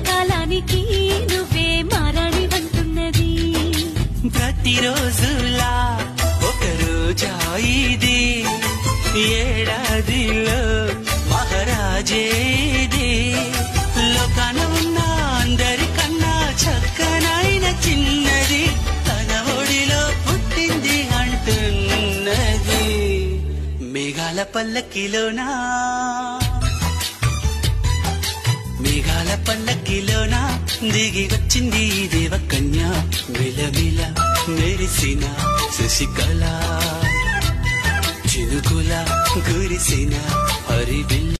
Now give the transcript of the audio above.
కాలానికి నువ్వే మారాణి వంటున్నది ప్రతిరోజులా ఒక రోజా ఇది ఏడాదిలో మహారాజేది లోకాన ఉన్న అందరికన్నా చక్కనైన చిన్నది తన ఒడిలో పుట్టింది అంటున్నది మేఘాల పల్లకిలోనా మేఘాల పల్లకిలోనా దిగి వచ్చింది దేవకన్య మిలమిల మెరిసిన శశికళ చినుకుల కురిసిన హరివిల్